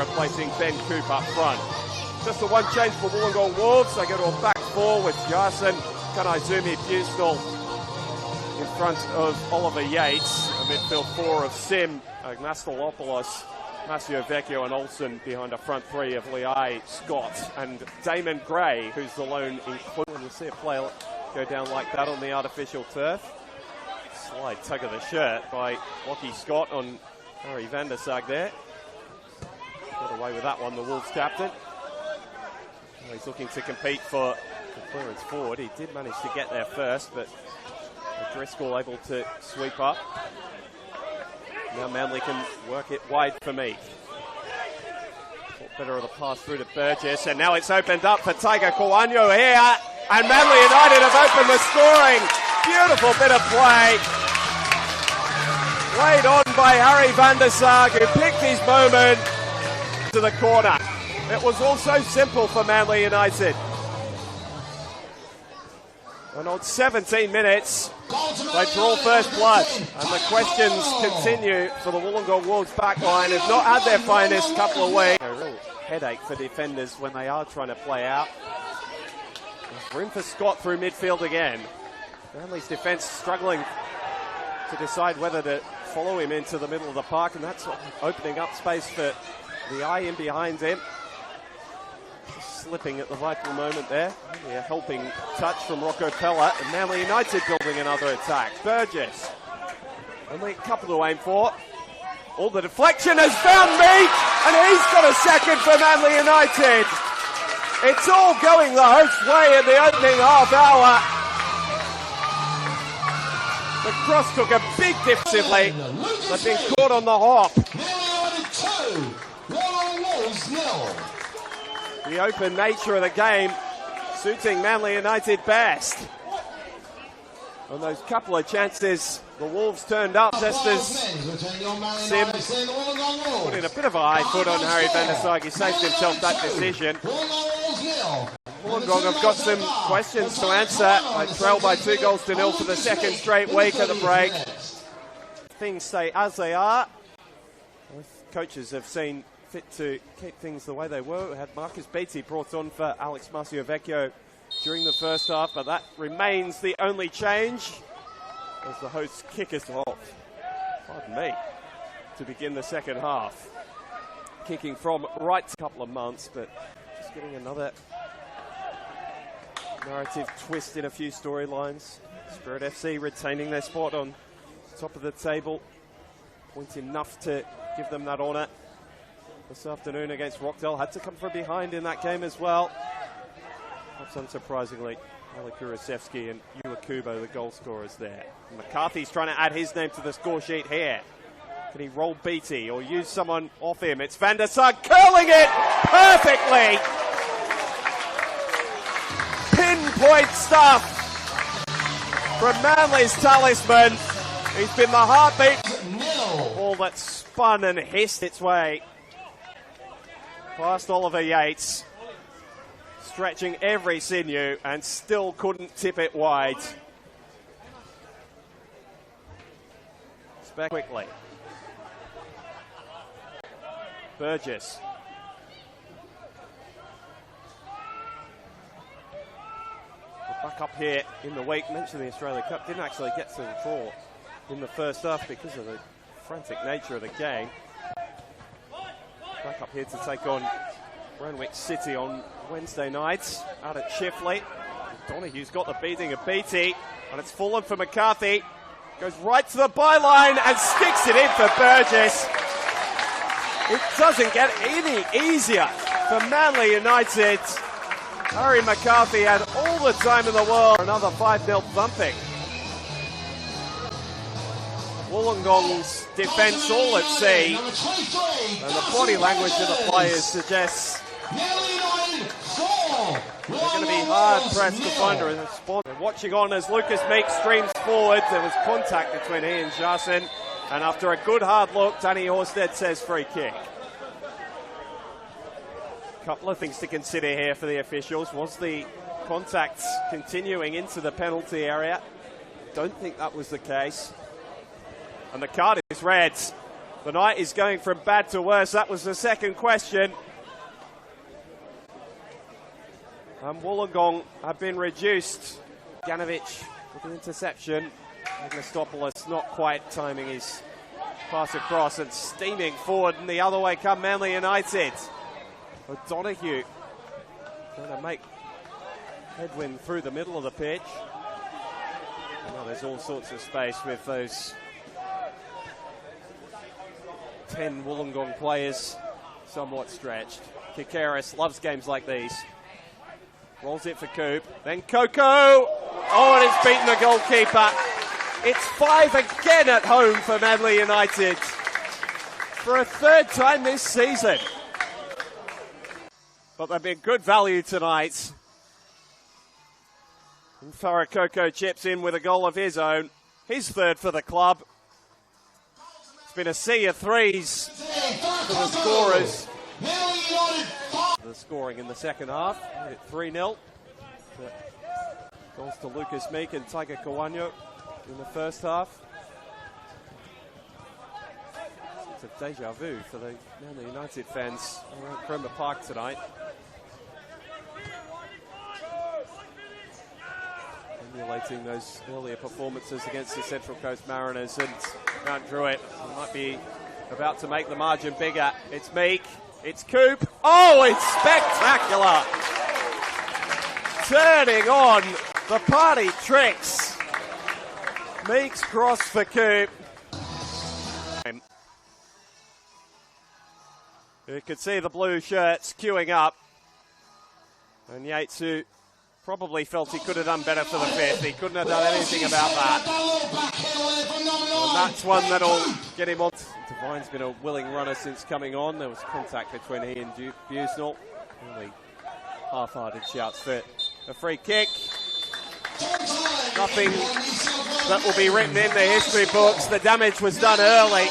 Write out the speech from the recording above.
replacing Ben Coop up front. Just the one change for Wollongong Wolves. They go to a back four with Jarson, Kanaizumi, Busnell in front of Oliver Yates. A midfield four of Sim, Agnastolopoulos, Masio Vecchio and Olsen behind a front three of Liai, Scott and Damon Gray, who's the lone include. When you see a player go down like that on the artificial turf. Slight tug of the shirt by Lockie Scott on Harry van der Sag there. Got away with that one, the Wolves captain. He's looking to compete for the clearance forward. He did manage to get there first, but Driscoll able to sweep up. Now Manly can work it wide for me. Better of the pass through to Burgess, and now it's opened up for Tiger Kawano here, and Manly United have opened the scoring. Beautiful bit of play. Laid on by Harry van der Sag, who picked his moment to the corner. It was all so simple for Manly United. And on 17 minutes, they draw first blood. And the questions continue for the Wollongong Wolves backline. Have not had their finest couple of weeks. A real headache for defenders when they are trying to play out. There's room for Scott through midfield again. Manly's defence struggling to decide whether to follow him into the middle of the park, and that's opening up space for the eye in behind him. Slipping at the vital moment there. A helping touch from Rocco Pella, and Manly United building another attack. Burgess, only a couple to aim for. All the deflection has found Meek, and he's got a second for Manly United. It's all going the host's way in the opening half hour. The cross took a big defensively. They've been caught on the hop. The open nature of the game suiting Manly United best. On those couple of chances, the Wolves turned up just as Sim put in a bit of a high foot on Harry van der Sag. He saved himself that decision. Wollongong have got some questions to answer. They trail by 2-0 for the second straight week of the break. Things stay as they are. Both coaches have seen fit to keep things the way they were. We had Marcus Beattie brought on for Alex Masio Vecchio during the first half, but that remains the only change as the hosts kick us off, pardon me, to begin the second half. Kicking from right a couple of months, but just getting another narrative twist in a few storylines. Spirit FC retaining their spot on top of the table. Point enough to give them that honour this afternoon against Rockdale. Had to come from behind in that game as well. Perhaps unsurprisingly, Ali Kurasevsky and Ewa Kubo, the goal scorers there. McCarthy's trying to add his name to the score sheet here. Can he roll Beattie or use someone off him? It's van der Sag curling it perfectly. Pinpoint stuff from Manly's talisman. He's been the heartbeat. All that spun and hissed its way past Oliver Yates, stretching every sinew and still couldn't tip it wide. It's back quickly. Burgess. Back up here in the week, mentioned the Australia Cup, didn't actually get to the draw in the first half because of the frantic nature of the game. Back up here to take on Randwick City on Wednesday night out at Chifley. Donohue's got the beating of Beattie, and it's fallen for McCarthy. Goes right to the byline and sticks it in for Burgess. It doesn't get any easier for Manly United. Harry McCarthy had all the time in the world. Another 5-0 thumping. Wollongong's defence all at sea. And the body language of the players suggests they're going to be hard pressed to find a response. They're watching on as Lucas Meek streams forward. There was contact between he and Jarson. And after a good hard look, Danny Horsted says free kick. Couple of things to consider here for the officials. Was the contact continuing into the penalty area? Don't think that was the case. And the card is red. The night is going from bad to worse. That was the second question. And Wollongong have been reduced. Janovic with an interception. Agnostopoulos not quite timing his pass across and steaming forward, and the other way come Manly United. O'Donoghue trying to make headwind through the middle of the pitch. Well, there's all sorts of space with those 10 Wollongong players somewhat stretched. Kikeris loves games like these. Rolls it for Coop. Then Coco. Oh, and it's beaten the goalkeeper. It's 5 again at home for Manly United for a third time this season. But they've been good value tonight. And Farah Coco chips in with a goal of his own. His third for the club. It's been a sea of threes for the scorers. The scoring in the second half, 3-0. Goals to Lucas Meek and Tiger Kawanyo in the first half. It's a deja vu for the Manly United fans around Cromer Park tonight. Emulating those earlier performances against the Central Coast Mariners, and Mount Druitt might be about to make the margin bigger. It's Meek. It's Coop. Oh, it's spectacular. Turning on the party tricks. Meek's cross for Coop. You could see the blue shirts queuing up. And Yates, who probably felt he could have done better for the fifth. He couldn't have done anything about that. And that's one that'll get him on. Devine's been a willing runner since coming on. There was contact between he and Busenel. Only half-hearted shouts for a free kick. Nothing that will be written in the history books. The damage was done early.